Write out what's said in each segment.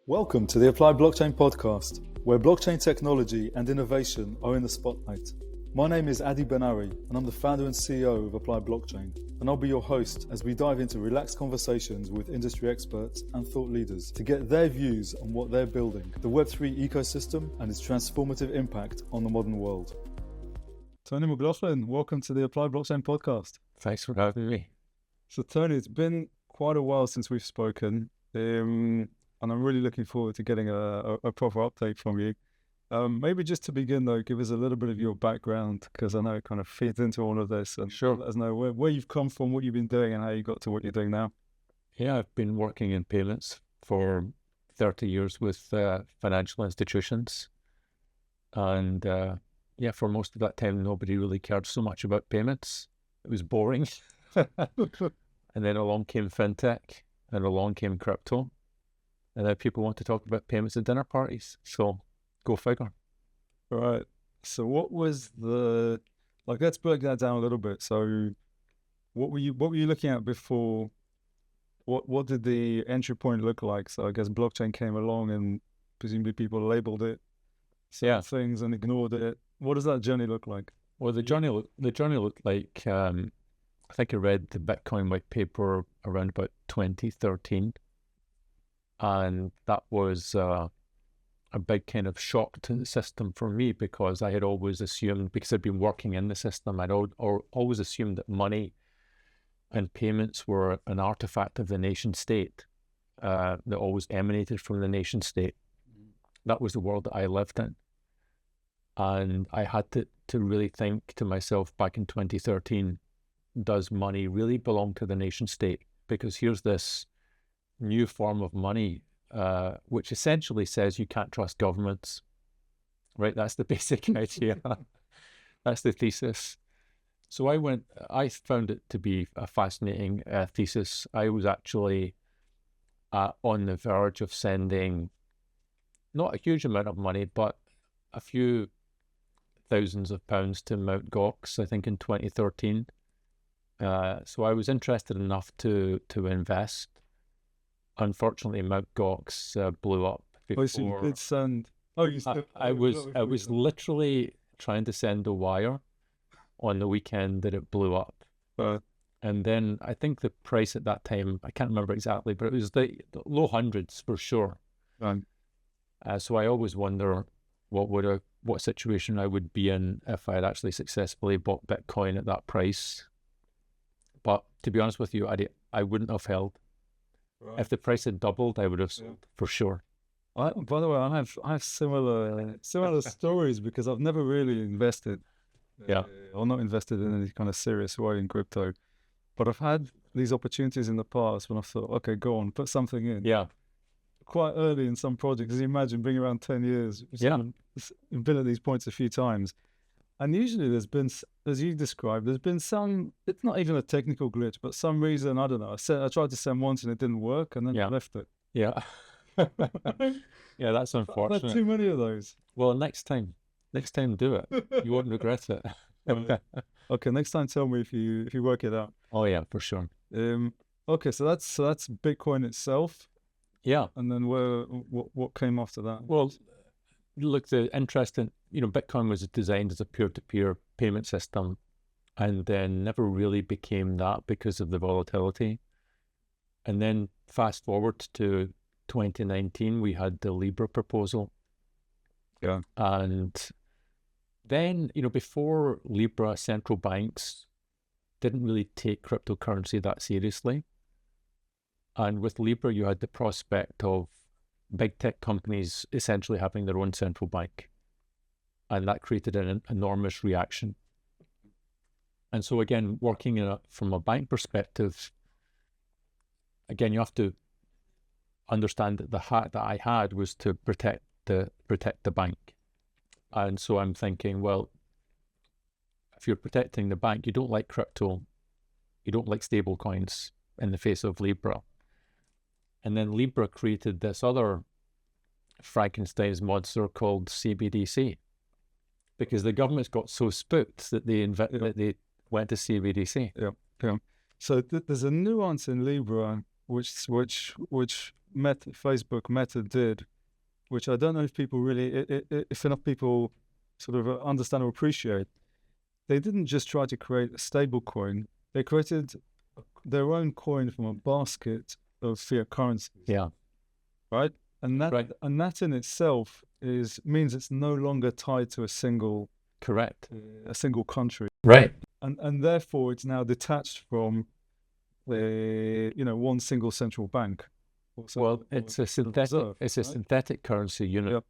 Welcome to the Applied Blockchain podcast, where blockchain technology and innovation are in the spotlight. My name is Ben-Ari, and I'm the founder and CEO of Applied Blockchain, and I'll be your host as we dive into relaxed conversations with industry experts and thought leaders to get their views on what they're building, the Web3 ecosystem and its transformative impact on the modern world. Tony McLaughlin, welcome to the Applied Blockchain podcast. Thanks for having me. So Tony, it's been quite a while since we've spoken, and I'm really looking forward to getting a proper update from you. Maybe just to begin though, give us a little bit of your background, because I know it kind of feeds into all of this, and Sure. let us know where you've come from, what you've been doing, and how you got to what you're doing now. Yeah, I've been working in payments for 30 years with financial institutions. And for most of that time, nobody really cared so much about payments. It was boring. And then along came fintech, and along came crypto. And then people want to talk about payments at dinner parties. So go figure. Right. So what was let's break that down a little bit. So what were you looking at before? What did the entry point look like? So I guess blockchain came along and presumably people labeled it things and ignored it. What does that journey look like? Well, the journey looked like, I think I read the Bitcoin white paper around about 2013. And that was a big kind of shock to the system for me, because I had always assumed, because I'd been working in the system, I'd always assumed that money and payments were an artifact of the nation state, that always emanated from the nation state. That was the world that I lived in. And I had to really think to myself back in 2013, does money really belong to the nation state? Because here's this new form of money, which essentially says you can't trust governments, right? That's the basic idea. That's the thesis. So I found it to be a fascinating thesis. I was actually on the verge of sending not a huge amount of money, but a few thousands of pounds to Mt. Gox, I think in 2013. So I was interested enough to invest. Unfortunately, Mt. Gox blew up before. I was literally trying to send a wire on the weekend that it blew up. And then I think the price at that time, I can't remember exactly, but it was the low hundreds for sure. So I always wonder what situation I would be in if I had actually successfully bought Bitcoin at that price. But to be honest with you, I wouldn't have held. Right. If the price had doubled, I would have sold for sure. By the way, I have similar stories, because I've never really invested, or not invested in any kind of serious way in crypto. But I've had these opportunities in the past when I thought, okay, go on, put something in. Yeah. Quite early in some projects, as you imagine, being around 10 years. I've been at these points a few times. And usually there's been, as you described, there's been some, it's not even a technical glitch, but some reason, I don't know, I tried to send once and it didn't work, and then I left it. Yeah. Yeah, that's unfortunate. I've had too many of those. Well, next time do it. You won't regret it. Okay, next time tell me if you work it out. Oh yeah, for sure. Okay, so that's Bitcoin itself. Yeah. And then what came after that? Well, look, the interesting, Bitcoin was designed as a peer-to-peer payment system, and then never really became that because of the volatility. And then fast forward to 2019, we had the Libra proposal. Yeah. And then, before Libra, central banks didn't really take cryptocurrency that seriously. And with Libra, you had the prospect of big tech companies essentially having their own central bank. And that created an enormous reaction. And so again, working from a bank perspective, again, you have to understand that the hat that I had was to protect the bank. And so I'm thinking, well, if you're protecting the bank, you don't like crypto, you don't like stablecoins in the face of Libra. And then Libra created this other Frankenstein's monster called CBDC, because the government's got so spooked that they went to CBDC. Yeah. So there's a nuance in Libra which Meta did, which I don't know if people really, if enough people sort of understand or appreciate, they didn't just try to create a stable coin. They created their own coin from a basket of fiat currencies. Yeah. Right? And that in itself means it's no longer tied to a single country. Right. And therefore it's now detached from one single central bank. It's a synthetic currency unit.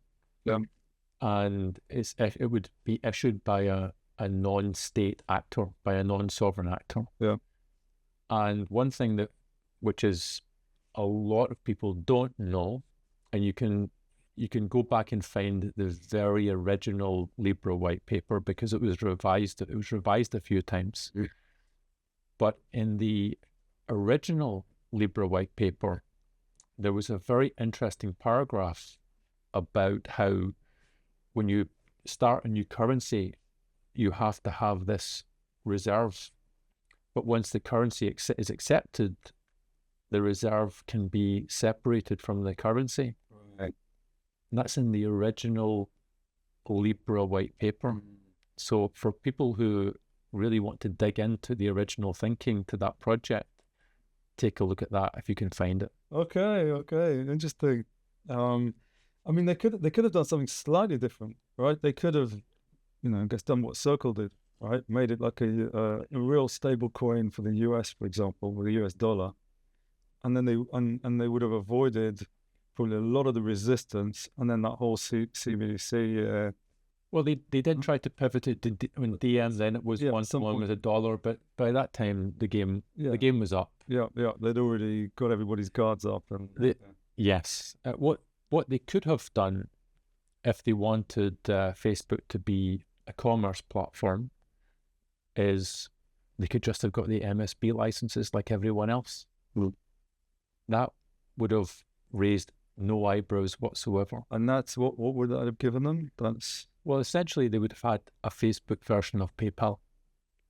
Yeah. And it would be issued by a non-state actor, by a non-sovereign actor. Yeah. And one thing which is a lot of people don't know, and you can go back and find the very original Libra white paper, because it was revised. It was revised a few times. Mm. But in the original Libra white paper, there was a very interesting paragraph about how when you start a new currency, you have to have this reserve. But once the currency is accepted, the reserve can be separated from the currency. Right. And that's in the original Libra white paper. Mm. So for people who really want to dig into the original thinking to that project, take a look at that if you can find it. Okay, interesting. I mean, they could have done something slightly different, right? They could have, I guess, done what Circle did, right? Made it like a real stable coin for the US, for example, with the US dollar, and then they would have avoided probably a lot of the resistance, and then that whole CBDC. Well, they did try to pivot it to DM. Then it was one with $1, but by that time the game was up. Yeah, they'd already got everybody's guards up. Yes, what they could have done if they wanted Facebook to be a commerce platform is they could just have got the MSB licenses like everyone else. Mm. That would have raised no eyebrows whatsoever. And that's what would that have given them? Well, essentially they would have had a Facebook version of PayPal.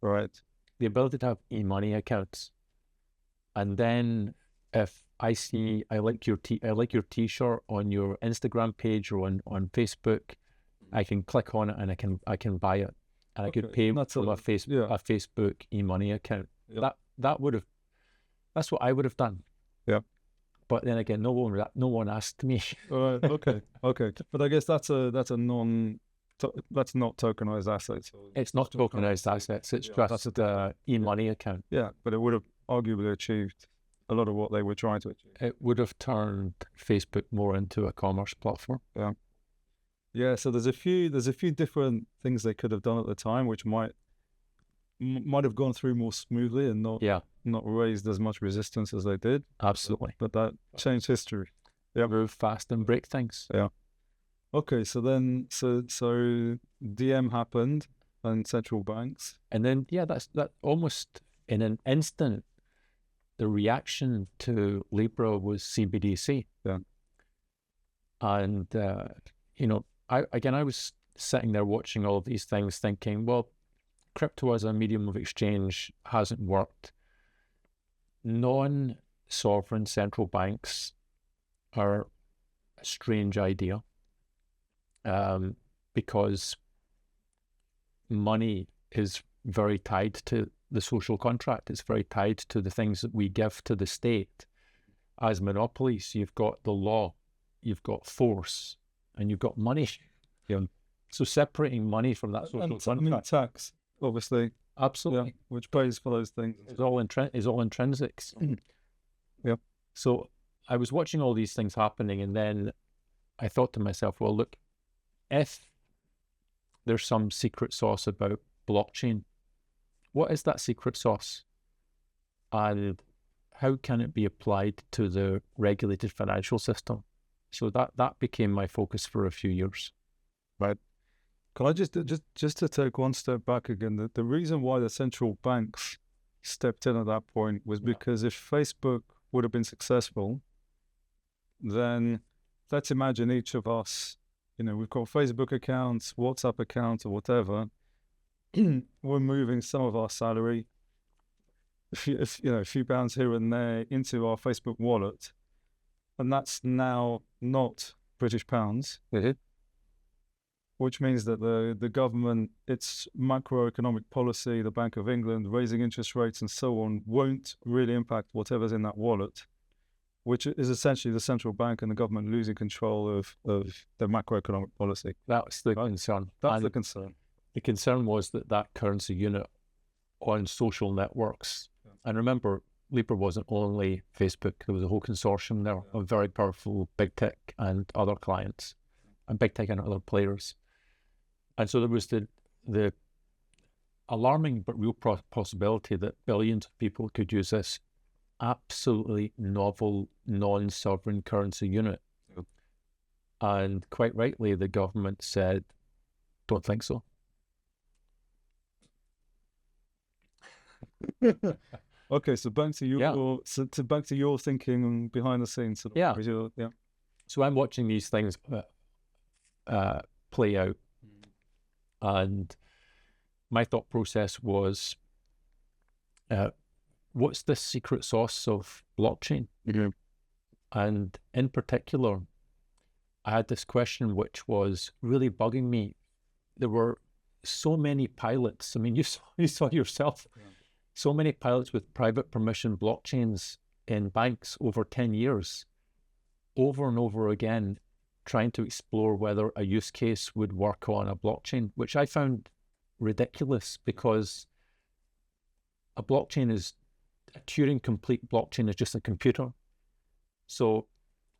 Right. The ability to have e-money accounts. And then if I see I like your t-shirt on your Instagram page or on Facebook, I can click on it and I can buy it, and I could pay from a Facebook e-money account. Yeah. That's what I would have done. Yeah. But then again, no one asked me. All right. Okay. But I guess that's not tokenized assets. It's not tokenized assets. It's just an e-money account. Yeah, but it would have arguably achieved a lot of what they were trying to achieve. It would have turned Facebook more into a commerce platform. Yeah. So there's a few different things they could have done at the time, which might have gone through more smoothly and not raised as much resistance as they did. Absolutely. But that changed history. Yeah. Move fast and break things. Yeah. Okay. So then, so DM happened and central banks, and then that almost in an instant. The reaction to Libra was CBDC. Yeah. And, I was sitting there watching all of these things thinking, well, crypto as a medium of exchange hasn't worked. Non-sovereign central banks are a strange idea because money is very tied to the social contract. It's very tied to the things that we give to the state. As monopolies, you've got the law, you've got force, and you've got money. Yeah. So separating money from that social contract. Tax, obviously. Absolutely. Yeah, which pays for those things. It's all intrinsics. Yeah. So I was watching all these things happening, and then I thought to myself, well, look, if there's some secret sauce about blockchain, what is that secret sauce? And how can it be applied to the regulated financial system? So that became my focus for a few years. Right. Can I just to take one step back again? The reason why the central banks stepped in at that point was because if Facebook would have been successful, then let's imagine each of us, we've got Facebook accounts, WhatsApp accounts, or whatever. We're moving some of our salary, a few pounds here and there into our Facebook wallet, and that's now not British pounds, which means that the government, its macroeconomic policy, the Bank of England, raising interest rates and so on, won't really impact whatever's in that wallet, which is essentially the central bank and the government losing control of their macroeconomic policy. That's the concern. That's the concern. The concern was that currency unit on social networks, and remember, Libra wasn't only Facebook, there was a whole consortium there of very powerful big tech and other clients, and big tech and other players. And so there was the alarming but real possibility that billions of people could use this absolutely novel, non-sovereign currency unit. And quite rightly, the government said, don't think so. Okay, so back to your thinking behind the scenes. So I'm watching these things play out, and my thought process was, what's the secret sauce of blockchain? And in particular, I had this question which was really bugging me. There were so many pilots. I mean, you saw yourself. So many pilots with private permission blockchains in banks over 10 years, over and over again, trying to explore whether a use case would work on a blockchain, which I found ridiculous, because a Turing complete blockchain is just a computer. So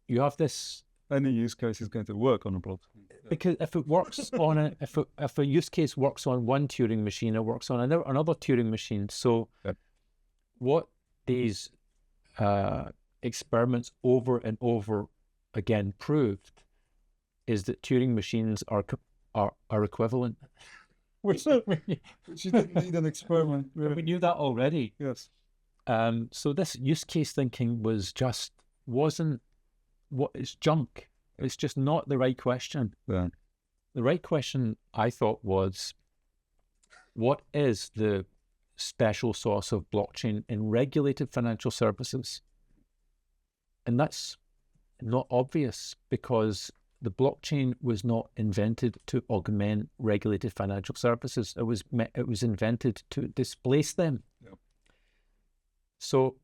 you have this. Any use case is going to work on a blockchain. Because if it works on if a use case works on one Turing machine, it works on another Turing machine. So what these experiments over and over again proved is that Turing machines are equivalent. Which you didn't need an experiment. Really. We knew that already. Yes. So this use case thinking wasn't what is junk. It's just not the right question. Yeah. The right question, I thought, was, what is the special sauce of blockchain in regulated financial services? And that's not obvious, because the blockchain was not invented to augment regulated financial services. It was invented to displace them. Yep. So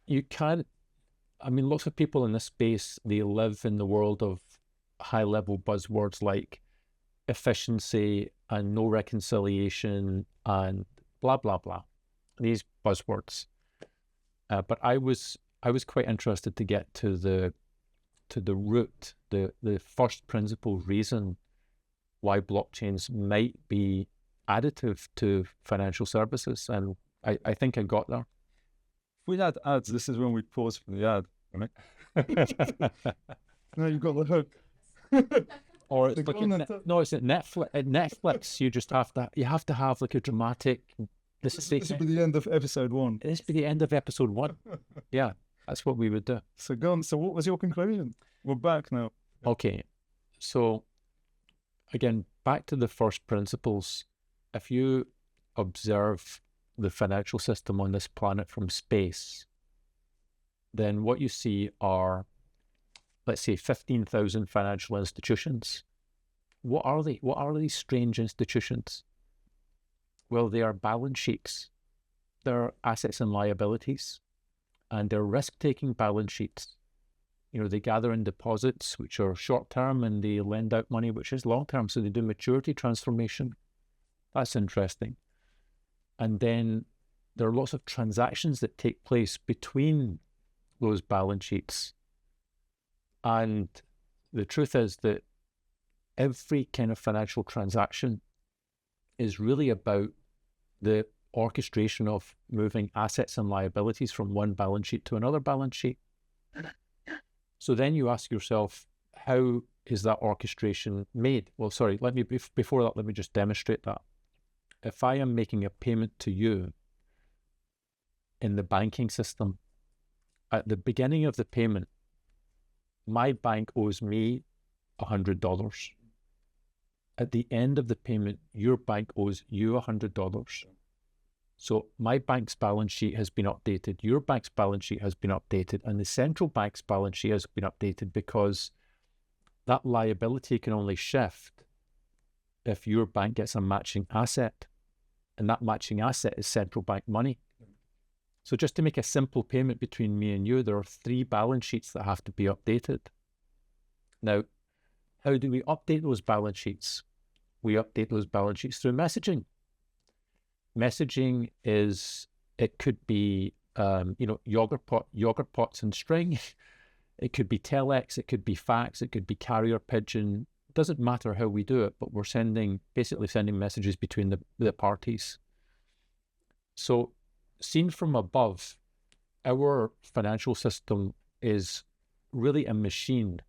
you can't. I mean, lots of people in this space, they live in the world of high-level buzzwords like efficiency and no reconciliation and blah, blah, blah, these buzzwords. But I was quite interested to get to the root, the first principle reason why blockchains might be additive to financial services. And I think I got there. If we had ads, this is when we pause for the ad, right? Now you've got the hook. Or it's like it's at Netflix. At Netflix, you have to have like a dramatic. This would be the end of episode 1. This would be the end of episode 1. Yeah, that's what we would do. So go on. So what was your conclusion? We're back now. Okay, so again, back to the first principles. If you observe the financial system on this planet from space, then what you see are, let's say, 15,000 financial institutions. What are they? What are these strange institutions? Well, they are balance sheets. They're assets and liabilities, and they're risk-taking balance sheets. You know, they gather in deposits, which are short-term, and they lend out money, which is long-term. So they do maturity transformation. That's interesting. And then there are lots of transactions that take place between those balance sheets. And the truth is that every kind of financial transaction is really about the orchestration of moving assets and liabilities from one balance sheet to another balance sheet. So then you ask yourself, how is that orchestration made? Well, sorry, before that, let me just demonstrate that. If I am making a payment to you in the banking system, at the beginning of the payment, my bank owes me $100. At the end of the payment, your bank owes you $100. So my bank's balance sheet has been updated, your bank's balance sheet has been updated, and the central bank's balance sheet has been updated, because that liability can only shift if your bank gets a matching asset, and that matching asset is central bank money. So just to make a simple payment between me and you, there are 3 balance sheets that have to be updated. Now, how do we update those balance sheets? We update those balance sheets through messaging. Messaging is, it could be, yogurt pots and string. It could be telex, it could be fax, it could be carrier pigeon. It doesn't matter how we do it, but we're basically sending messages between the parties. So seen from above, our financial system is really a machine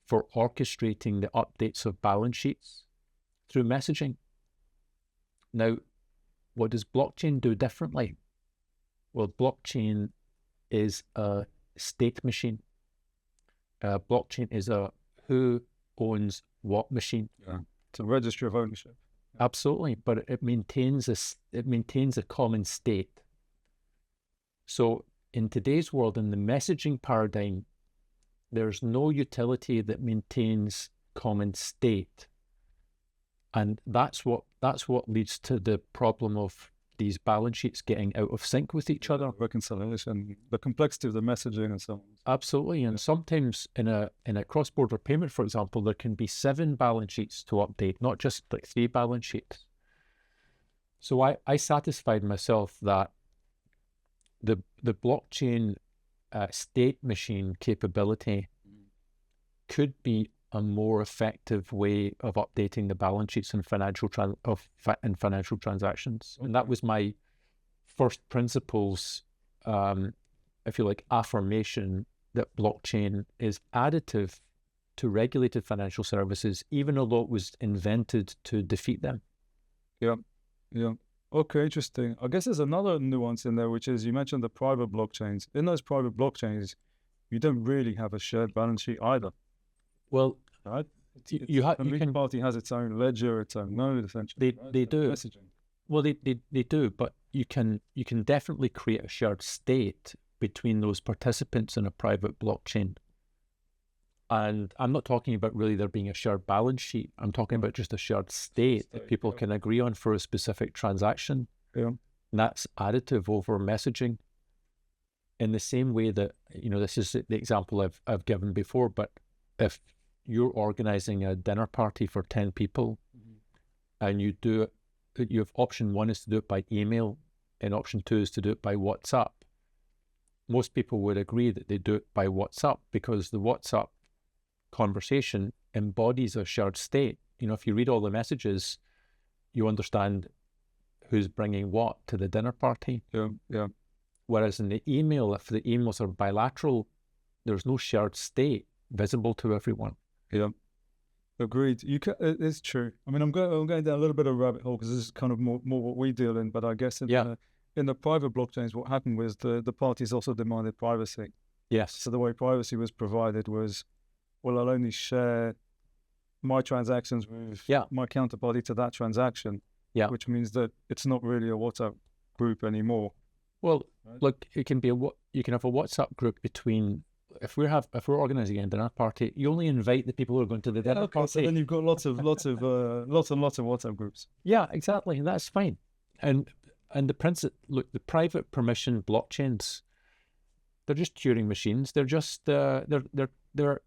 for orchestrating the updates of balance sheets through messaging. Now, what does blockchain do differently? Well, blockchain is a state machine. Blockchain is a who owns what machine. Yeah. It's a registry of ownership. Absolutely, but it maintains a common state. So in today's world, in the messaging paradigm, there's no utility that maintains common state. And that's what leads to the problem of these balance sheets getting out of sync with each other. Reconciliation, the complexity of the messaging and so on. Absolutely. And sometimes in a cross-border payment, for example, there can be 7 balance sheets to update, not just like 3 balance sheets. So I satisfied myself that the blockchain state machine capability could be a more effective way of updating the balance sheets in financial transactions. Okay. And that was my first principles, if you like, affirmation that blockchain is additive to regulated financial services, even although it was invented to defeat them. Yeah. Okay, interesting. I guess there's another nuance in there, which is you mentioned the private blockchains. In those private blockchains, you don't really have a shared balance sheet either. Well, right? Each party has its own ledger, its own node, essentially. They do. Messaging. Well, they do, but you can definitely create a shared state between those participants in a private blockchain. And I'm not talking about really there being a shared balance sheet. I'm talking about just a shared state that people can agree on for a specific transaction. Yeah. And that's additive over messaging. In the same way that, this is the example I've given before, but if you're organizing a dinner party for 10 people, and you have option 1 is to do it by email, and option 2 is to do it by WhatsApp. Most people would agree that they do it by WhatsApp because the WhatsApp conversation embodies a shared state. If you read all the messages, you understand who's bringing what to the dinner party. Yeah. Whereas in the email, if the emails are bilateral, there's no shared state visible to everyone. Yeah, agreed. It's true. I mean, I'm going down a little bit of a rabbit hole because this is kind of more what we deal in. But I guess in the private blockchains, what happened was the parties also demanded privacy. Yes. So the way privacy was provided was, well, I'll only share my transactions with my counterparty to that transaction. Yeah. Which means that it's not really a WhatsApp group anymore. Well, right? Look, you can have a WhatsApp group between. If we're organizing a dinner party, you only invite the people who are going to the dinner party. So then you've got lots of WhatsApp groups. Yeah, exactly. That's fine. And the private permission blockchains, they're just Turing machines. They're just they're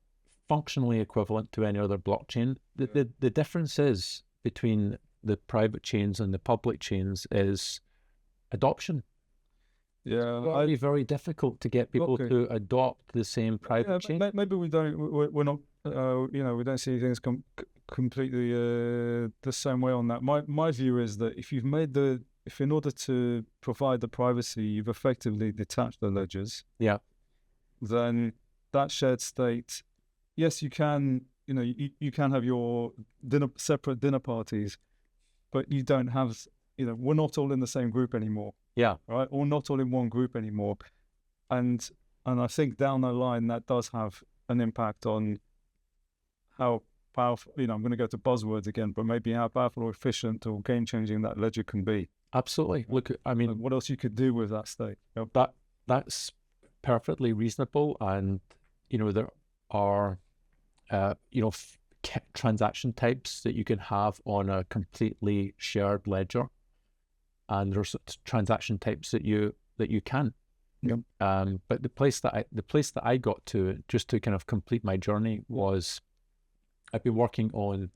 functionally equivalent to any other blockchain. The difference is between the private chains and the public chains is adoption. Yeah, it's very, very difficult to get people to adopt the same private chain. Maybe we're not, we don't see things completely the same way on that. My view is that if in order to provide the privacy, you've effectively detached the ledgers. Yeah. Then that shared state, yes, you can, you can have your separate dinner parties, but you don't have, we're not all in the same group anymore. Yeah. Right. Or not all in one group anymore. And I think down the line that does have an impact on how powerful, I'm going to go to buzzwords again, but maybe how powerful or efficient or game changing that ledger can be. Absolutely. Look, I mean, what else you could do with that state? That's perfectly reasonable, and there are transaction types that you can have on a completely shared ledger, and there's transaction types that you can. Yep. But the place that I got to, just to kind of complete my journey, was I've been working on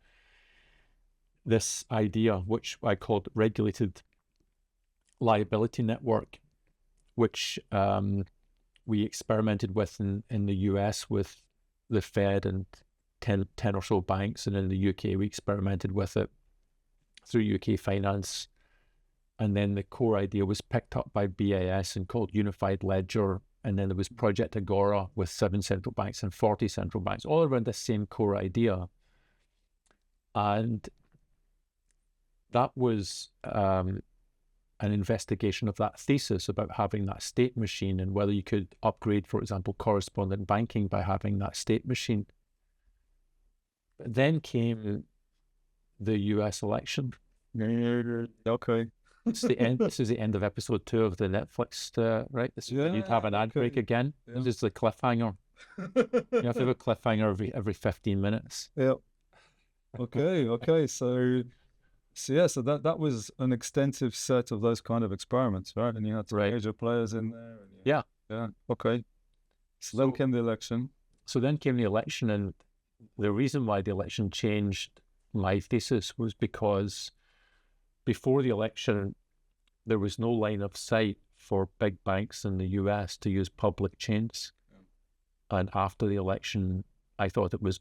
this idea which I called regulated liability network, which we experimented with in the US with the Fed and 10 or so banks, and in the UK we experimented with it through UK Finance, and then the core idea was picked up by BIS and called Unified Ledger, and then there was Project Agora with 7 central banks and 40 central banks, all around the same core idea. And that was an investigation of that thesis about having that state machine and whether you could upgrade, for example, correspondent banking by having that state machine. But then came the US election. Okay. It's the end. This is the end of episode 2 of the Netflix, right? You'd have an ad break again. Yeah. This is the cliffhanger. You have to have a cliffhanger every 15 minutes. Yeah. Okay. So that was an extensive set of those kind of experiments, right? And you had major players in there. Yeah. Okay. So then came the election. And the reason why the election changed my thesis was because before the election, there was no line of sight for big banks in the US to use public chains. Yeah. And after the election, I thought it was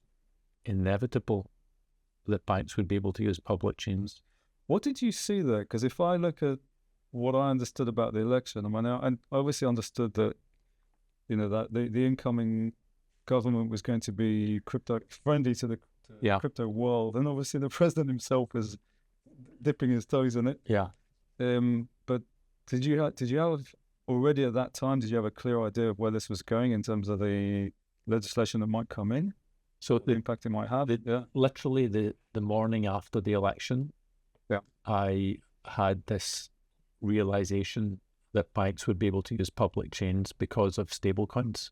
inevitable that banks would be able to use public chains. What did you see there? Because if I look at what I understood about the election, I obviously understood that, that the incoming government was going to be crypto friendly to the crypto world, and obviously the president himself is dipping his toes in it. Yeah. But did you have already at that time? Did you have a clear idea of where this was going in terms of the legislation that might come in? So the impact it might have. Literally the morning after the election, I had this realization that banks would be able to use public chains because of stablecoins.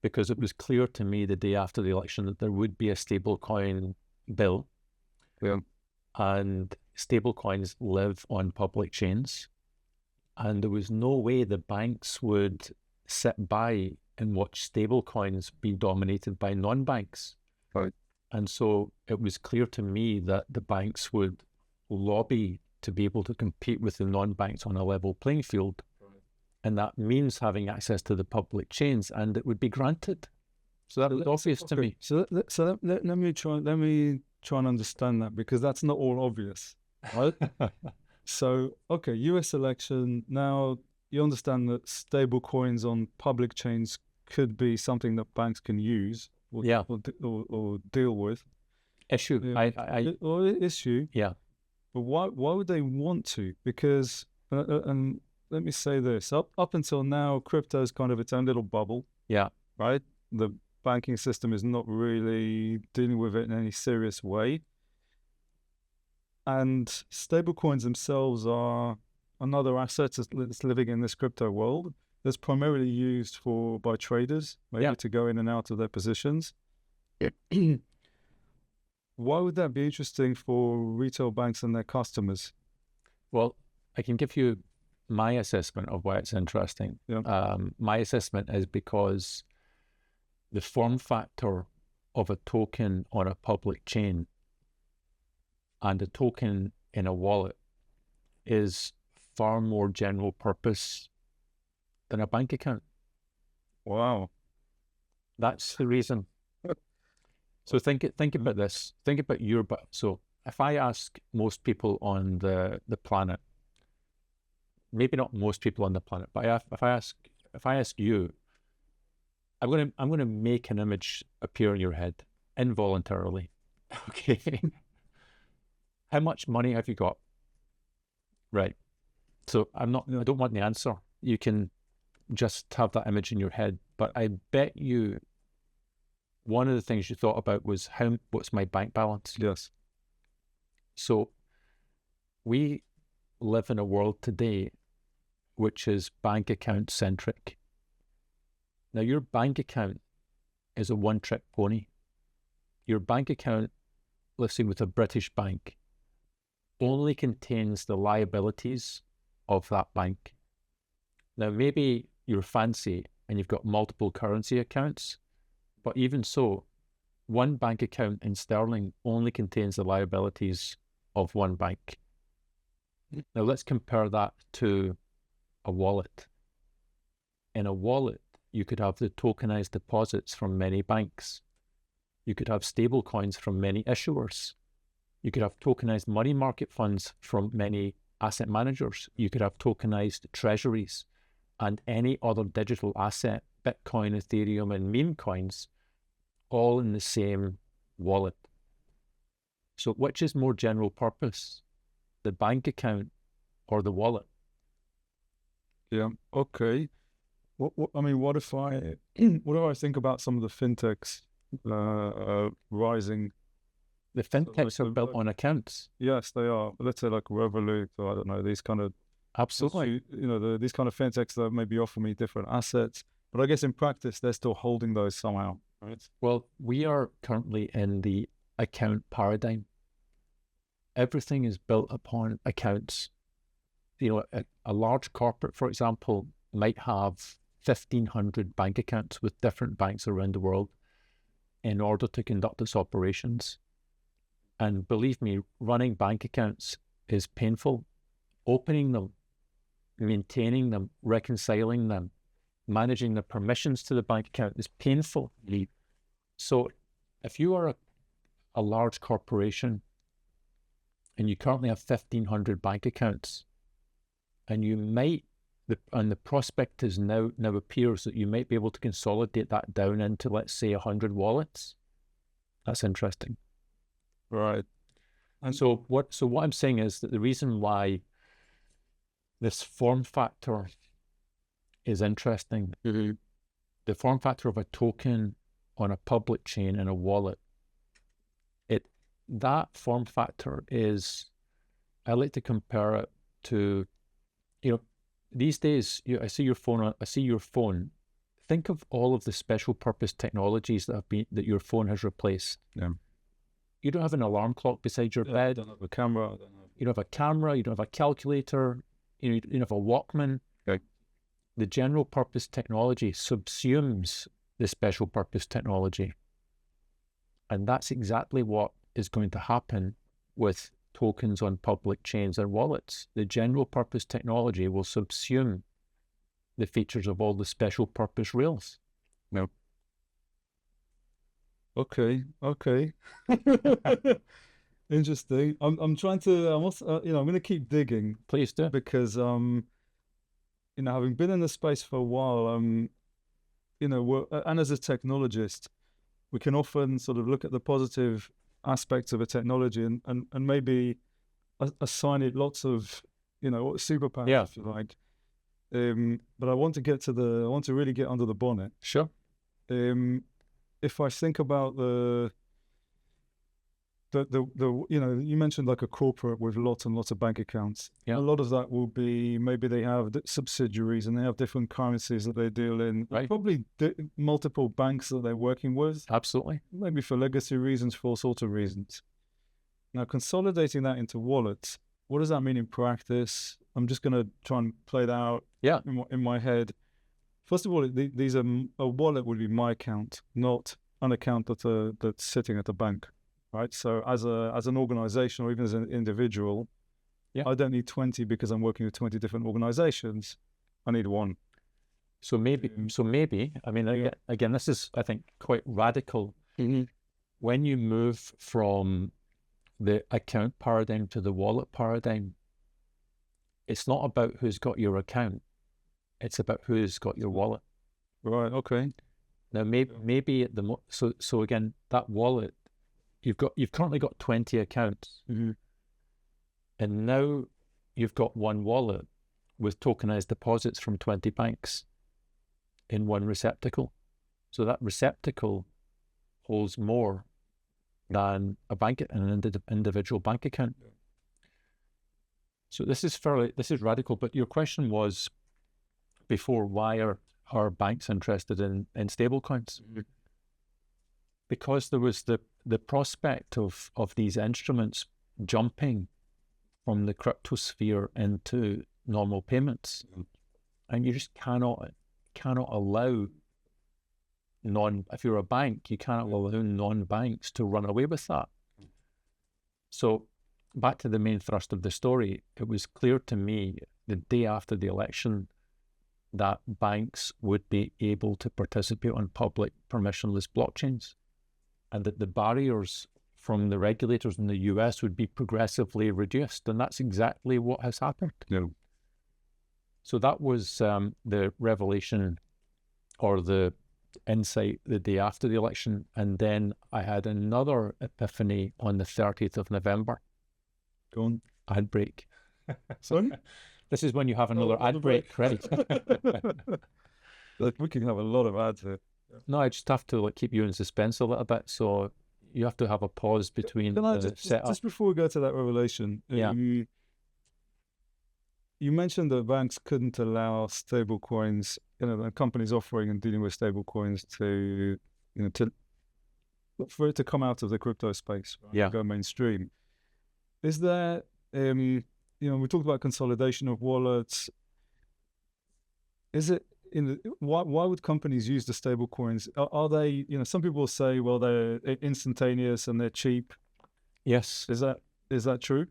Because it was clear to me the day after the election that there would be a stablecoin bill. Yeah. And stablecoins live on public chains. And there was no way the banks would sit by and watch stablecoins be dominated by non-banks. Right. And so it was clear to me that the banks would lobby to be able to compete with the non-banks on a level playing field. Right. And that means having access to the public chains, and it would be granted. So that was obvious to me. So let me try and understand that, because that's not all obvious. Right? So, okay, US election. Now you understand that stable coins on public chains could be something that banks can use or deal with. Issue. Issue. Yeah. But why would they want to? Because, and let me say this, up until now, crypto is kind of its own little bubble. Yeah. Right? The banking system is not really dealing with it in any serious way. And stablecoins themselves are another asset that's living in this crypto world that's primarily used by traders, maybe to go in and out of their positions. Why would that be interesting for retail banks and their customers? Well, I can give you my assessment of why it's interesting. Yeah. My assessment is because the form factor of a token on a public chain and a token in a wallet is far more general purpose than a bank account. Wow. That's the reason. So think about this. Think about so if I ask most people on the planet, maybe not most people on the planet, but if I ask you, I'm gonna make an image appear in your head involuntarily. Okay. How much money have you got? Right. So I don't want the answer. You can just have that image in your head, but I bet you one of the things you thought about was what's my bank balance? Yes. So we live in a world today which is bank account centric. Now, your bank account is a one-trick pony. Your bank account, let's say with a British bank, only contains the liabilities of that bank. Now, maybe you're fancy and you've got multiple currency accounts, but even so, one bank account in sterling only contains the liabilities of one bank. Now, let's compare that to a wallet. In a wallet, you could have the tokenized deposits from many banks. You could have stablecoins from many issuers. You could have tokenized money market funds from many asset managers. You could have tokenized treasuries and any other digital asset, Bitcoin, Ethereum, and meme coins, all in the same wallet. So which is more general purpose, the bank account or the wallet? Yeah. Okay. I mean, what if I think about some of the fintechs rising? The fintechs are built on accounts. Yes, they are. Let's say like Revolut, or I don't know, these kind of, absolutely, these kind of fintechs that maybe offer me different assets, but I guess in practice they're still holding those somehow, right? Well, we are currently in the account paradigm. Everything is built upon accounts. A large corporate, for example, might have 1,500 bank accounts with different banks around the world in order to conduct its operations. And believe me, running bank accounts is painful. Opening them, maintaining them, reconciling them, managing the permissions to the bank account is painful. So if you are a large corporation and you currently have 1,500 bank accounts, and you might, and the prospect is now appears that you might be able to consolidate that down into, let's say, 100 wallets. That's interesting. Right. And so what I'm saying is that the reason why this form factor is interesting, the form factor of a token on a public chain in a wallet, that form factor is, I like to compare it to, these days, I see your phone. Think of all of the special purpose technologies that your phone has replaced. Yeah. You don't have an alarm clock beside your bed. You don't have a camera. You don't have a camera. You don't have a calculator. You don't have a Walkman. Okay. The general purpose technology subsumes the special purpose technology. And that's exactly what is going to happen with tokens on public chains and wallets. The general purpose technology will subsume the features of all the special purpose rails. No. Okay. Interesting. I'm also, I'm going to keep digging. Please do. Because, having been in the space for a while, and as a technologist, we can often sort of look at the positive aspects of a technology and maybe assign it lots of, superpowers, if you like. But I want to really get under the bonnet. Sure. If I think about the you mentioned like a corporate with lots and lots of bank accounts. Yeah. A lot of that will be, maybe they have subsidiaries and they have different currencies that they deal in. Right. Probably multiple banks that they're working with. Absolutely. Maybe for legacy reasons, for all sorts of reasons. Now, consolidating that into wallets, what does that mean in practice? I'm just going to try and play that out in my head. First of all, a wallet would be my account, not an account that's sitting at a bank. Right, so as an organization or even as an individual, I don't need 20 because I'm working with 20 different organizations. I need one. So maybe, I mean, again, this is, I think, quite radical. Mm-hmm. When you move from the account paradigm to the wallet paradigm, it's not about who's got your account. It's about who's got your wallet. Right. Okay. Now, maybe at so again, that wallet, you've currently got 20 accounts, and now you've got one wallet with tokenized deposits from 20 banks in one receptacle. So that receptacle holds more than an individual bank account. Yeah. So this is radical. But your question was before, why are banks interested in stablecoins? Mm-hmm. Because there was the prospect of these instruments jumping from the crypto sphere into normal payments. Mm-hmm. And you just cannot allow if you're a bank, you cannot allow non-banks to run away with that. So back to the main thrust of the story, it was clear to me the day after the election that banks would be able to participate on public permissionless blockchains, and that the barriers from the regulators in the US would be progressively reduced. And that's exactly what has happened. Yeah. So that was the revelation or the insight the day after the election. And then I had another epiphany on the 30th of November. Go on. Ad break. Sorry? This is when you have another ad break, right? We can have a lot of ads here. No, I just have to keep you in suspense a little bit. So you have to have a pause between the setup. Just before we go to that revelation, yeah. You mentioned that banks couldn't allow stablecoins, companies offering and dealing with stablecoins for it to come out of the crypto space, right? Yeah. Go mainstream. Is there, we talked about consolidation of wallets. Is it why would companies use the stablecoins? Are they, some people say, well, they're instantaneous and they're cheap. Yes. Is that true?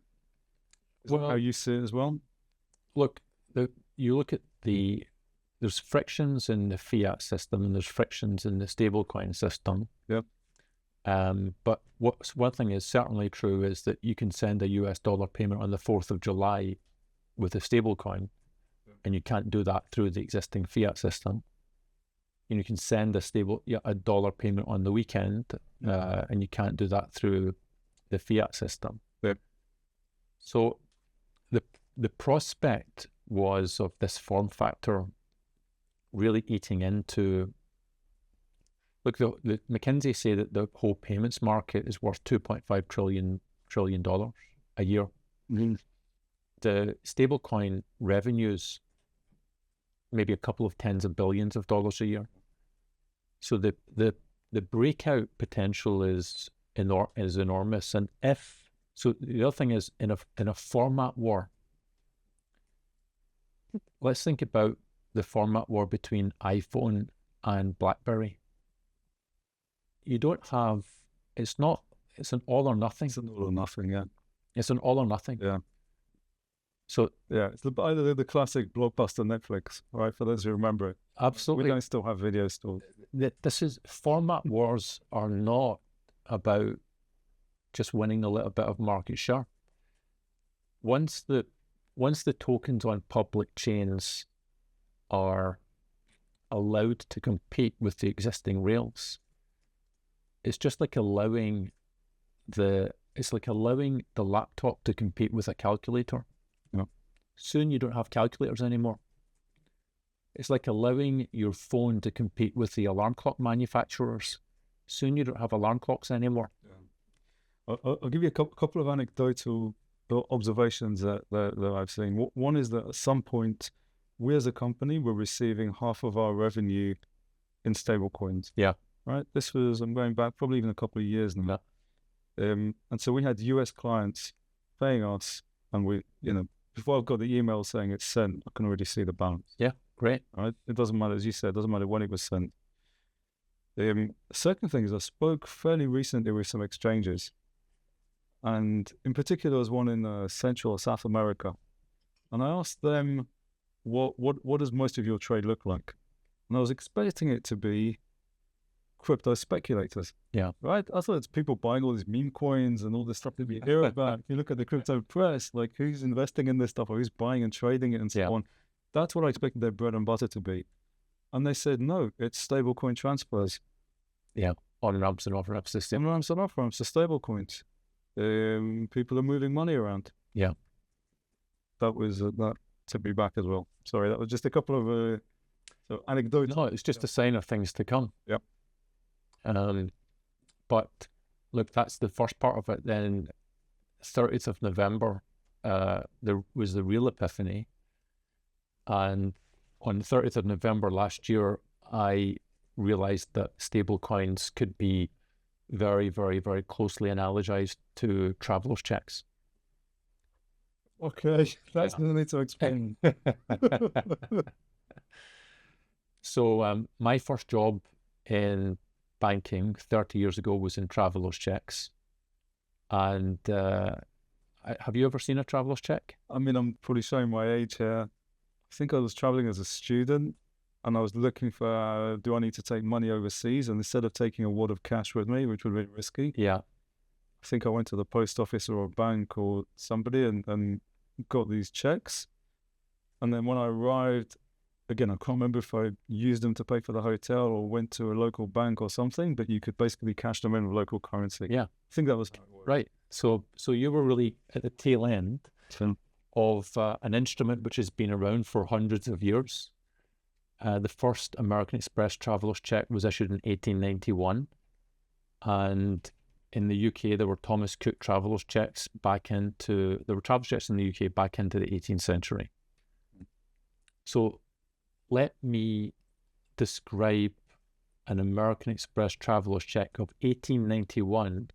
Is that how you see it as well? Look, you look at there's frictions in the fiat system and there's frictions in the stablecoin system. Yep. But one thing is certainly true is that you can send a US dollar payment on the 4th of July with a stablecoin, and you can't do that through the existing fiat system. And you can send a dollar payment on the weekend, and you can't do that through the fiat system. Yep. So the prospect was of this form factor really eating into. Look, the McKinsey say that the whole payments market is worth $2.5 trillion a year. Mm-hmm. The stablecoin revenues, maybe a couple of tens of billions of dollars a year. So the breakout potential is enormous. And so the other thing is in a format war. Let's think about the format war between iPhone and BlackBerry. You don't have, it's an all or nothing. It's an all or nothing, yeah. It's an all or nothing. Yeah. So yeah, it's either the classic blockbuster Netflix, right? For those who remember it. Absolutely. We don't still have video stores. Format wars are not about just winning a little bit of market share. Once the tokens on public chains are allowed to compete with the existing rails, it's just like allowing the laptop to compete with a calculator. Yeah. Soon you don't have calculators anymore. It's like allowing your phone to compete with the alarm clock manufacturers. Soon you don't have alarm clocks anymore. Yeah. I'll give you a couple of anecdotal observations that I've seen. One is that at some point, we as a company were receiving half of our revenue in stablecoins. Yeah. Right. This was, I'm going back probably even a couple of years now. And so we had US clients paying us, and we, before I got the email saying it's sent, I can already see the balance. Yeah, great. Right. It doesn't matter, as you said, it doesn't matter when it was sent. The second thing is I spoke fairly recently with some exchanges, and in particular there was one in Central or South America, and I asked them, what does most of your trade look like? And I was expecting it to be crypto speculators. Yeah. Right? I thought it's people buying all these meme coins and all this stuff that we hear about. If you look at the crypto press, like who's investing in this stuff or who's buying and trading it and so on. That's what I expected their bread and butter to be. And they said, no, it's stablecoin transfers. Yeah. On-ramps and off-ramps system. On-ramps and off-ramps, the stablecoins. People are moving money around. Yeah. That was, that took me back as well. Sorry, that was just a couple of anecdotes. No, it's just a sign of things to come. Yep. But look, that's the first part of it. Then 30th of November, there was the real epiphany. And on the 30th of November last year, I realized that stablecoins could be very, very, very closely analogized to traveler's checks. Okay, that's going to need to explain. So my first job in banking 30 years ago was in traveler's checks. And have you ever seen a traveler's check? I mean, I'm probably showing my age here. I think I was traveling as a student and I was looking for, do I need to take money overseas? And instead of taking a wad of cash with me, which would be risky, Yeah. I think I went to the post office or a bank or somebody and got these checks. And then when I arrived, again, I can't remember if I used them to pay for the hotel or went to a local bank or something, but you could basically cash them in with local currency. Yeah. I think that was how it worked. Right. So you were really at the tail end of an instrument which has been around for hundreds of years. The first American Express traveler's check was issued in 1891. And in the UK, there were Thomas Cook traveler's checks there were traveler's checks in the UK back into the 18th century. So let me describe an American Express traveler's check of 1891,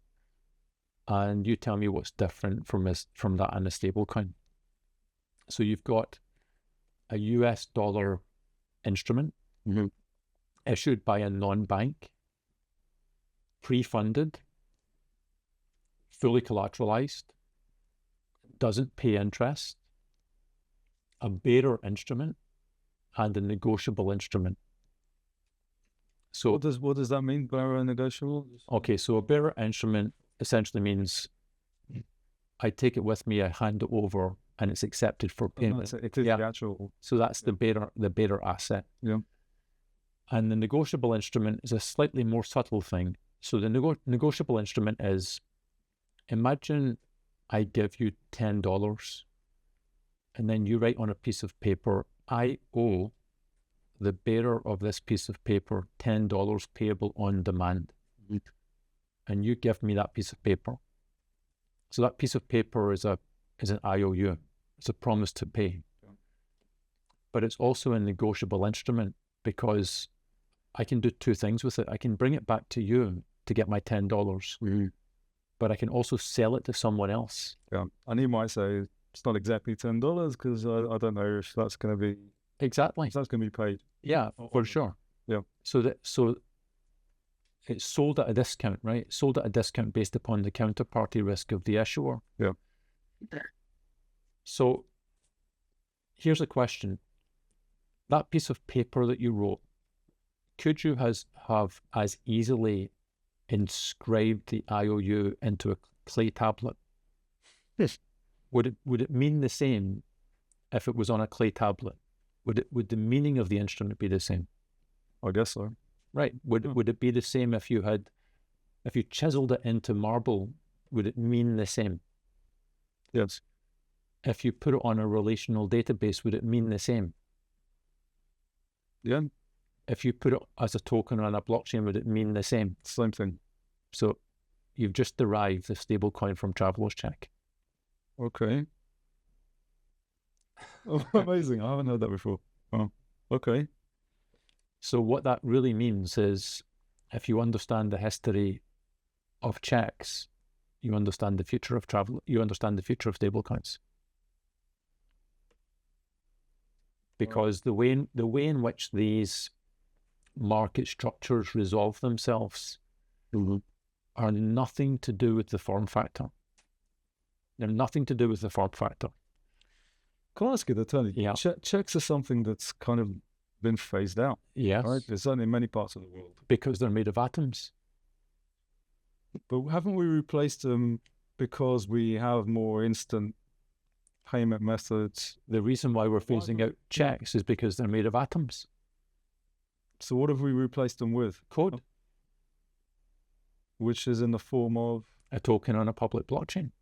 and you tell me what's different from that and a stablecoin. So you've got a US dollar instrument issued by a non-bank, pre-funded, fully collateralized, doesn't pay interest, a bearer instrument, and a negotiable instrument. So what does that mean, bearer negotiable? Okay, so a bearer instrument essentially means I take it with me, I hand it over, and it's accepted for payment. It is the actual. So that's the bearer asset. Yeah. And the negotiable instrument is a slightly more subtle thing. So the negotiable instrument is, imagine I give you $10 and then you write on a piece of paper, I owe the bearer of this piece of paper $10 payable on demand. And you give me that piece of paper. So that piece of paper is an IOU. It's a promise to pay. But it's also a negotiable instrument because I can do two things with it. I can bring it back to you to get my $10, but I can also sell it to someone else. Yeah, and he might say it's not exactly $10 because I don't know if that's going to be exactly. If that's going to be paid. Yeah, for sure. Yeah. So it's sold at a discount, right? Sold at a discount based upon the counterparty risk of the issuer. Yeah. So here's a question. That piece of paper that you wrote, could you have as easily inscribed the IOU into a clay tablet? Yes. Would it mean the same if it was on a clay tablet? Would the meaning of the instrument be the same? I guess so. Right. Would it be the same if you chiseled it into marble? Would it mean the same? Yes. If you put it on a relational database, would it mean the same? Yeah. If you put it as a token on a blockchain, would it mean the same? Same thing. So you've just derived the stablecoin from traveler's check. Okay. Oh, amazing. I haven't heard that before. Oh, okay. So what that really means is if you understand the history of checks, you understand the future of travel, you understand the future of stablecoins. Because the way in which these market structures resolve themselves are nothing to do with the form factor. They're nothing to do with the form factor. Can I ask you, Tony? Yeah. Checks are something that's kind of been phased out. Yes. Right? There's certainly in many parts of the world. Because they're made of atoms. But haven't we replaced them because we have more instant payment methods? The reason why we're phasing out checks is because they're made of atoms. So what have we replaced them with? Code. Which is in the form of? A token on a public blockchain.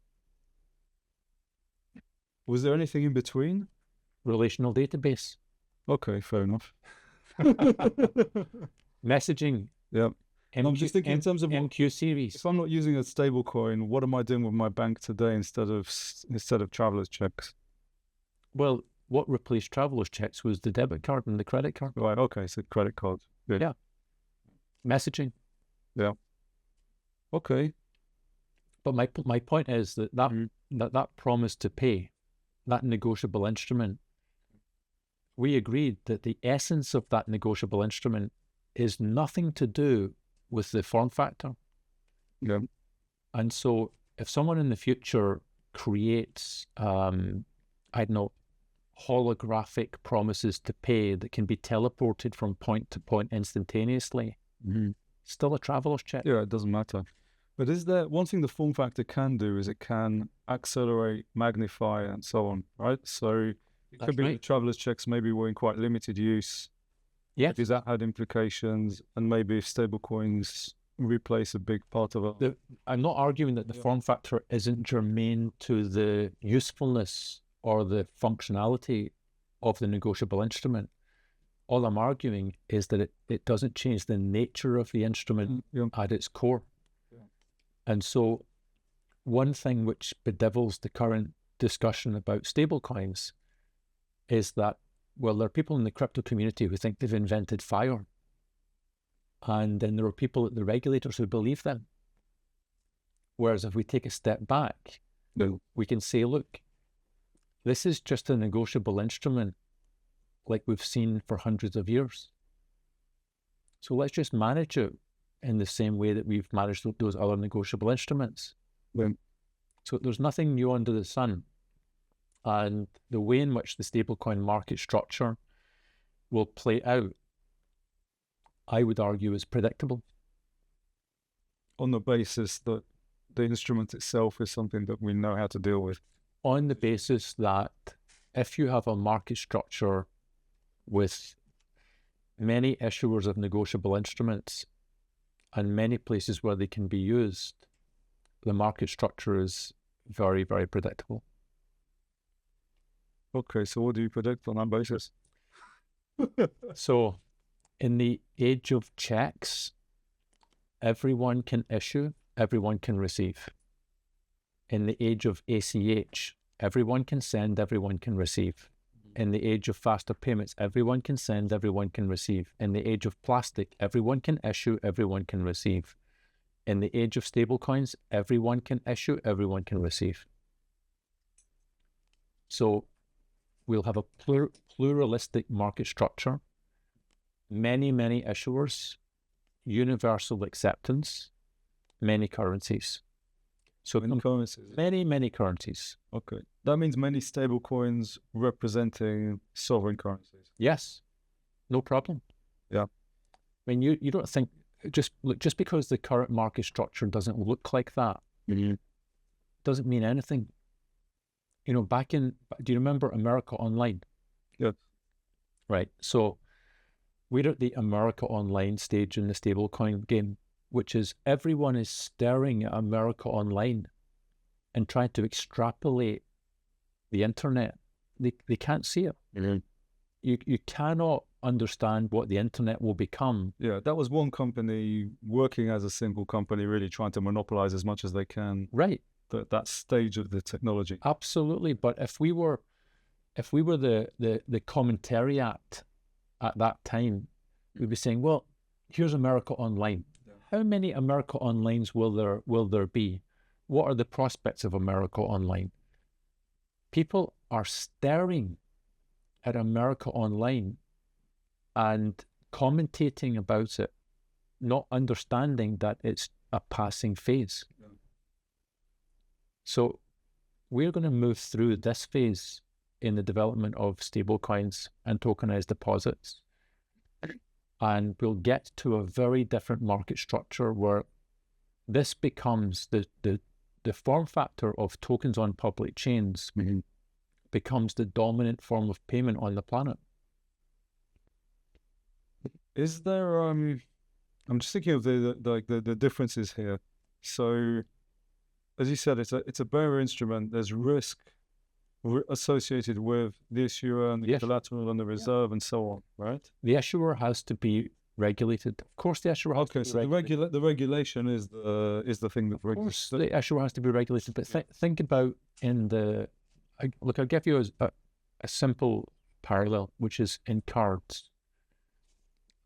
Was there anything in between? Relational database. Okay, fair enough. Messaging. Yeah. I'm just thinking in terms of MQ series. If I'm not using a stable coin, what am I doing with my bank today instead of traveler's checks? Well, what replaced traveler's checks was the debit card and the credit card. Right. Okay. So credit card. Good. Yeah. Messaging. Yeah. Okay. But my point is that promise to pay, that negotiable instrument, we agreed that the essence of that negotiable instrument is nothing to do with the form factor. Yeah. And so if someone in the future creates, I don't know, holographic promises to pay that can be teleported from point to point instantaneously, still a traveler's check. Yeah, it doesn't matter. But is there one thing the form factor can do is it can accelerate, magnify, and so on, right? So it could be that traveler's checks maybe were in quite limited use. Yeah. Because that had implications, and maybe if stablecoins replace a big part of it. I'm not arguing that the form factor isn't germane to the usefulness or the functionality of the negotiable instrument. All I'm arguing is that it doesn't change the nature of the instrument at its core. Yeah. And so one thing which bedevils the current discussion about stablecoins is that, well, there are people in the crypto community who think they've invented fire. And then there are people at the regulators who believe them. Whereas if we take a step back, we can say, look, this is just a negotiable instrument like we've seen for hundreds of years. So let's just manage it in the same way that we've managed those other negotiable instruments. Yeah. So there's nothing new under the sun. And the way in which the stablecoin market structure will play out, I would argue, is predictable. On the basis that the instrument itself is something that we know how to deal with. On the basis that if you have a market structure with many issuers of negotiable instruments and many places where they can be used, the market structure is very, very predictable. Okay, so what do you predict on that basis? So, in the age of checks, everyone can issue, everyone can receive. In the age of ACH, everyone can send, everyone can receive. In the age of faster payments, everyone can send, everyone can receive. In the age of plastic, everyone can issue, everyone can receive. In the age of stablecoins, everyone can issue, everyone can receive. So we'll have a pluralistic market structure, many, many issuers, universal acceptance, many currencies. So many currencies. Many currencies. Okay. That means many stable coins representing sovereign currencies. Yes. No problem. Yeah. I mean, you don't think, just because the current market structure doesn't look like that, doesn't mean anything. You know, do you remember America Online? Yeah. Right. So we're at the America Online stage in the stablecoin game, which is everyone is staring at America Online and trying to extrapolate the internet. They can't see it. You cannot understand what the internet will become. Yeah, that was one company working as a single company, really trying to monopolize as much as they can. Right. That stage of the technology. Absolutely. But if we were the commentariat at that time, we'd be saying, well, here's America Online. Yeah. How many America Onlines will there be? What are the prospects of America Online? People are staring at America Online and commentating about it, not understanding that it's a passing phase. Yeah. So we're going to move through this phase in the development of stablecoins and tokenized deposits. And we'll get to a very different market structure where this becomes the form factor of tokens on public chains becomes the dominant form of payment on the planet. Is there I'm just thinking of the differences here. So as you said, it's a bearer instrument. There's risk associated with the issuer and the collateral and the reserve and so on, right? The issuer has to be regulated. Of course, the issuer has to be so regulated. the regulation is the thing that regulates. The issuer has to be regulated, but think about I'll give you a simple parallel, which is in cards.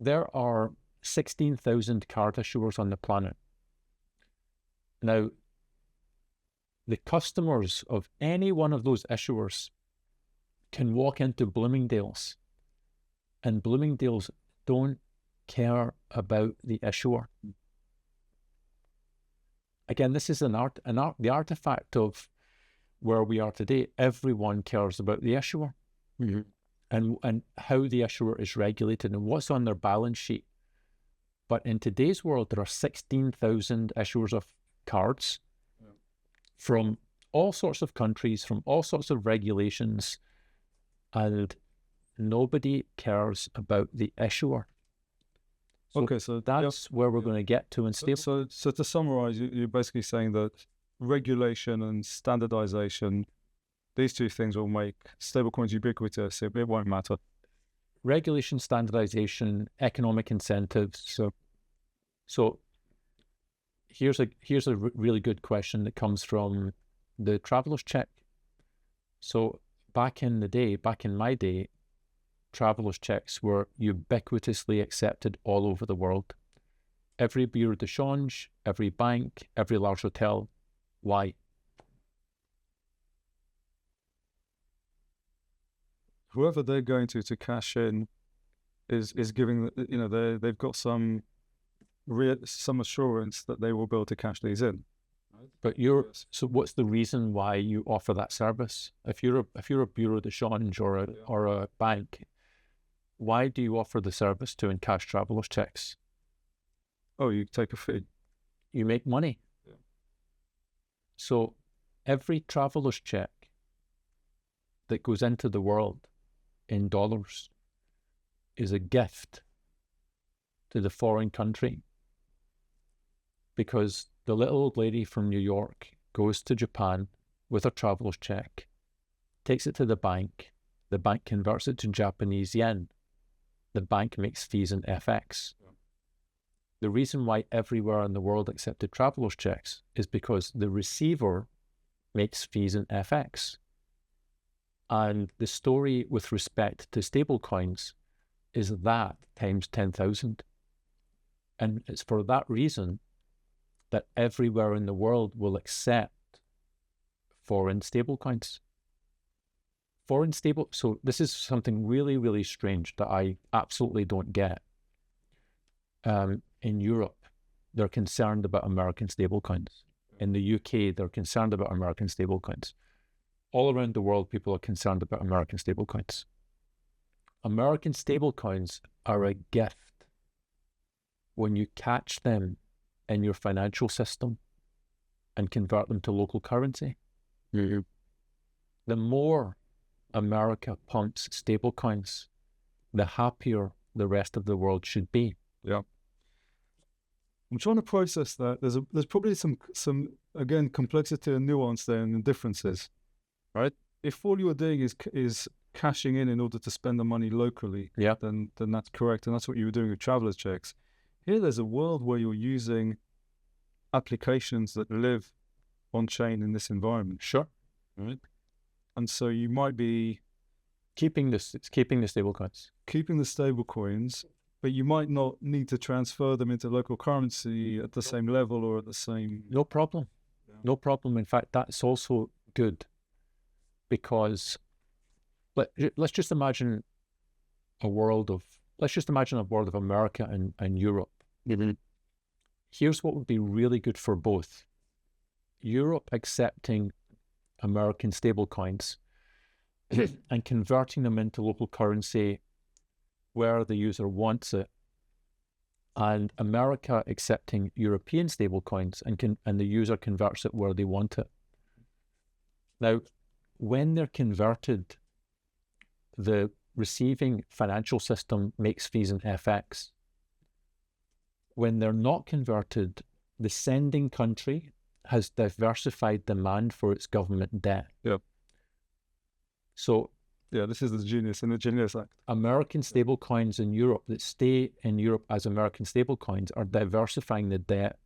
There are 16,000 card issuers on the planet. Now, the customers of any one of those issuers can walk into Bloomingdale's, and Bloomingdale's don't care about the issuer. Again, this is the artifact of where we are today. Everyone cares about the issuer, and how the issuer is regulated and what's on their balance sheet. But in today's world, there are 16,000 issuers of cards from all sorts of countries, from all sorts of regulations, and nobody cares about the issuer. So that's where we're going to get to in stable. So to summarize, you're basically saying that regulation and standardization, these two things will make stablecoins ubiquitous. It won't matter. Regulation, standardization, economic incentives. So here's a really good question that comes from the traveler's check. So back in my day, traveler's checks were ubiquitously accepted all over the world. Every bureau de change, every bank, every large hotel. Why? Whoever they're going to cash in is giving, they've got some assurance that they will be able to cash these in. But so what's the reason why you offer that service? If you're a bureau de change or a bank, why do you offer the service to encash travelers' checks? Oh, you take a fee. You make money. Yeah. So every traveler's check that goes into the world in dollars is a gift to the foreign country, because the little old lady from New York goes to Japan with her traveler's check, takes it to the bank converts it to Japanese yen, the bank makes fees in FX. Yeah. The reason why everywhere in the world accepted traveler's checks is because the receiver makes fees in FX. And the story with respect to stablecoins is that times 10,000. And it's for that reason that everywhere in the world will accept foreign stablecoins. So this is something really, really strange that I absolutely don't get. In Europe, they're concerned about American stablecoins. In the UK, they're concerned about American stablecoins. All around the world, people are concerned about American stablecoins. American stablecoins are a gift when you catch them in your financial system and convert them to local currency. Mm-hmm. The more America pumps stablecoins, the happier the rest of the world should be. Yeah. I'm trying to process that. There's probably some again complexity and nuance there and differences, right? If all you are doing is cashing in order to spend the money locally, yeah, then that's correct, and that's what you were doing with travelers' checks. Here, there's a world where you're using applications that live on chain in this environment. Sure. Right. And so you might be keeping the stablecoins. Keeping the stablecoins, but you might not need to transfer them into local currency at the same level or at the same... No problem. Yeah. No problem. In fact, that's also good, because let's just imagine a world of America and Europe. Mm-hmm. Here's what would be really good for both. Europe accepting American stablecoins and converting them into local currency where the user wants it, and America accepting European stablecoins and the user converts it where they want it. Now, when they're converted, the receiving financial system makes fees in FX. When they're not converted, the sending country has diversified demand for its government debt. Yep. So Yeah, this is the Genius and the Genius Act. American stablecoins in Europe that stay in Europe as American stablecoins are diversifying the debt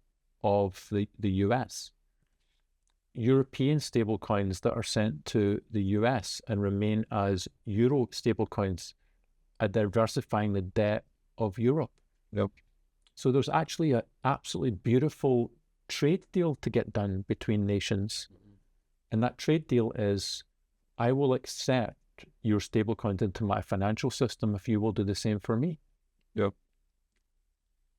of the US. European stablecoins that are sent to the US and remain as Euro stablecoins are diversifying the debt of Europe. Yep. So there's actually an absolutely beautiful trade deal to get done between nations. And that trade deal is, I will accept your stablecoin into my financial system if you will do the same for me. Yep.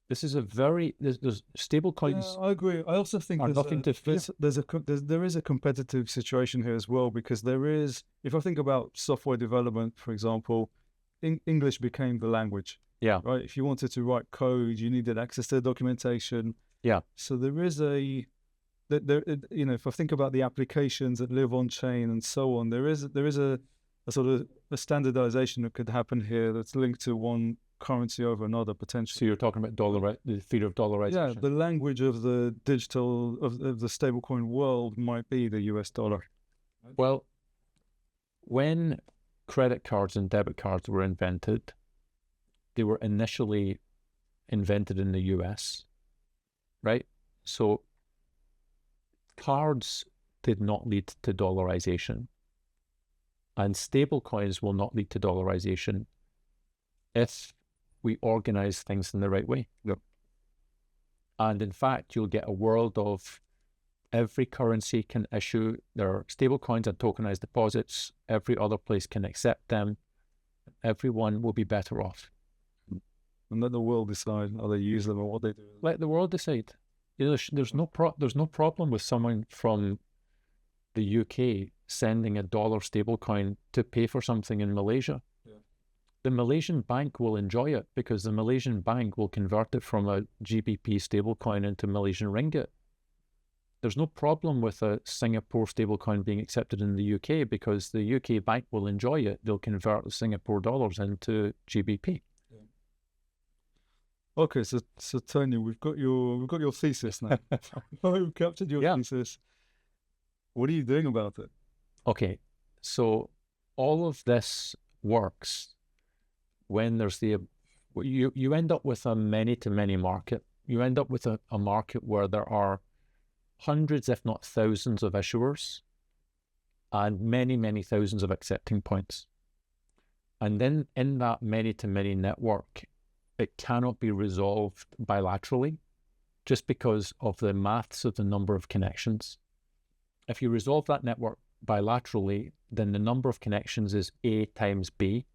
This is a very, there's stablecoins. Yeah, I agree. I also think there is a competitive situation here as well, because there is, if I think about software development, for example, English became the language. Yeah. Right. If you wanted to write code, you needed access to the documentation. Yeah. So there is if I think about the applications that live on chain and so on, there is a sort of a standardization that could happen here that's linked to one currency over another potentially. So you're talking about the fear of dollarization. Yeah, the language of the digital of the stablecoin world might be the US dollar. Well, when credit cards and debit cards were invented, they were initially invented in the US, right? So cards did not lead to dollarization, and stable coins will not lead to dollarization if we organize things in the right way. Yep. And in fact, you'll get a world of every currency can issue their stable coins and tokenized deposits. Every other place can accept them. Everyone will be better off. And let the world decide how they use them or what they do. Let the world decide. There's no problem with someone from the UK sending a dollar stablecoin to pay for something in Malaysia. Yeah. The Malaysian bank will enjoy it because the Malaysian bank will convert it from a GBP stablecoin into Malaysian ringgit. There's no problem with a Singapore stablecoin being accepted in the UK because the UK bank will enjoy it. They'll convert the Singapore dollars into GBP. Okay, so Tony, we've got your thesis now. We've captured your thesis. What are you doing about it? Okay, so all of this works when there's you end up with a many-to-many market. You end up with a market where there are hundreds, if not thousands, of issuers and many thousands of accepting points. And then in that many-to-many network, it cannot be resolved bilaterally just because of the maths of the number of connections. If you resolve that network bilaterally, then the number of connections is A times B.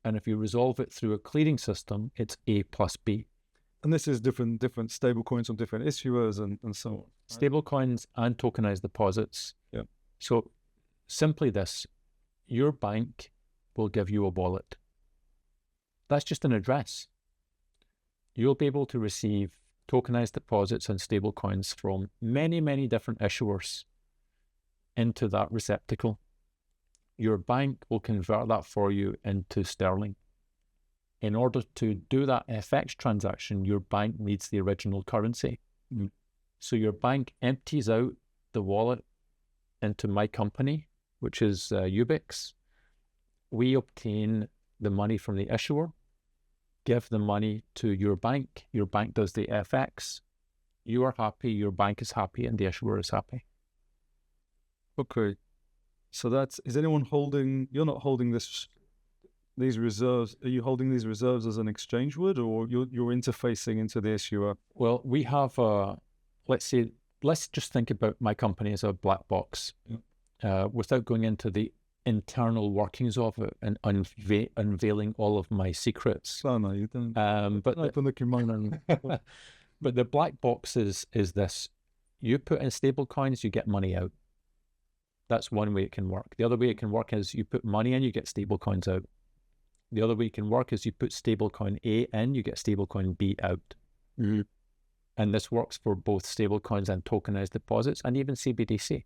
And if you resolve it through a clearing system, it's A plus B. And this is different stable coins from different issuers and so on. Right? Stable coins and tokenized deposits. Yeah. So simply this, your bank will give you a wallet. That's just an address. You'll be able to receive tokenized deposits and stable coins from many different issuers into that receptacle. Your bank will convert that for you into sterling. In order to do that FX transaction, your bank needs the original currency. Mm. So your bank empties out the wallet into my company, which is Ubyx. We obtain the money from the issuer, give the money to your bank does the FX, you are happy, your bank is happy, and the issuer is happy. Okay, so is anyone you're not holding these reserves, are you holding these reserves as an exchange would, or you're interfacing into the issuer? Well, we have let's just think about my company as a black box. Yeah. Without going into the internal workings of it and unveiling all of my secrets. Oh no, you don't. But the black box is this: you put in stable coins, you get money out. That's one way it can work. The other way it can work is you put money in, you get stable coins out. The other way it can work is you put stable coin A in, you get stable coin B out. Mm-hmm. And this works for both stable coins and tokenized deposits and even CBDC.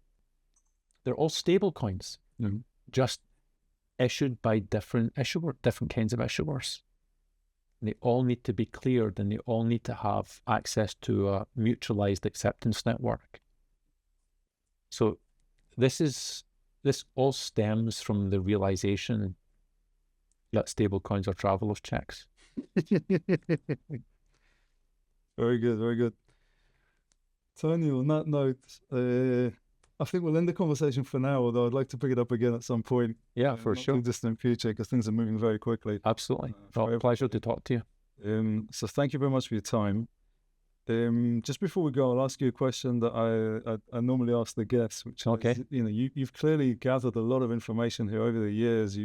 They're all stable coins. Mm-hmm. Just issued by different kinds of issuers. They all need to be cleared and they all need to have access to a mutualized acceptance network. So this is this all stems from the realization that stablecoins are traveler's checks. Very good, very good. Tony, on that note, I think we'll end the conversation for now, although I'd like to pick it up again at some point. Yeah, for sure. In the distant future, because things are moving very quickly. Absolutely. A pleasure to talk to you. So thank you very much for your time. Just before we go, I'll ask you a question that I normally ask the guests, which is, you've clearly gathered a lot of information here over the years.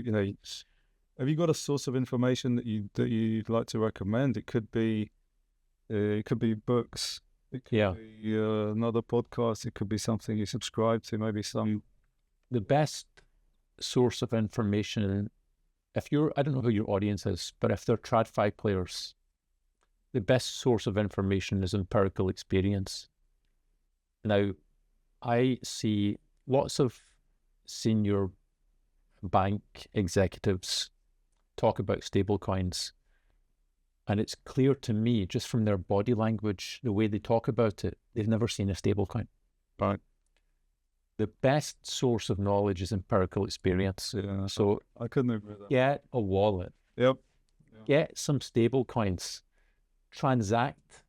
Have you got a source of information that you'd like to recommend? It could be books. It could be another podcast. It could be something you subscribe to. Maybe the best source of information. I don't know who your audience is, but if they're TradFi players, the best source of information is empirical experience. Now, I see lots of senior bank executives talk about stablecoins, and it's clear to me, just from their body language, the way they talk about it, they've never seen a stablecoin. Right. The best source of knowledge is empirical experience. Yeah, so I couldn't agree with that. Get a wallet. Yep. Get some stablecoins. Transact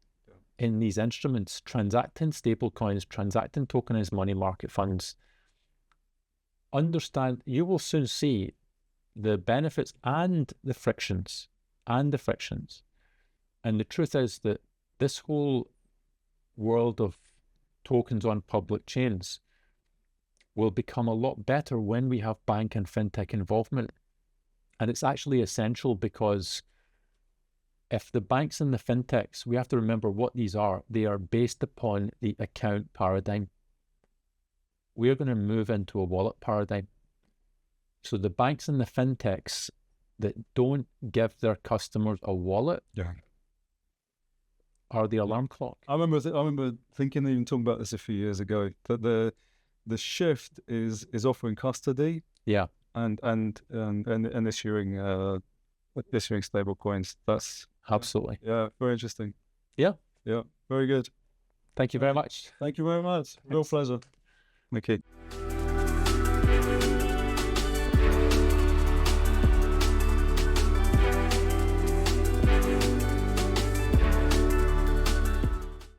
in these instruments. Transact in stablecoins. Transact in tokenized money market funds. Understand. You will soon see the benefits and the frictions. And the truth is that this whole world of tokens on public chains will become a lot better when we have bank and fintech involvement. And it's actually essential, because if the banks and the fintechs, we have to remember what these are. They are based upon the account paradigm. We're going to move into a wallet paradigm. So the banks and the fintechs that don't give their customers a wallet are the alarm clock. I remember thinking, even talking about this a few years ago, that the shift is offering custody, and issuing stable coins. That's absolutely very interesting. Yeah, very good. Thank you very much. Thank you very much. Real pleasure. Okay.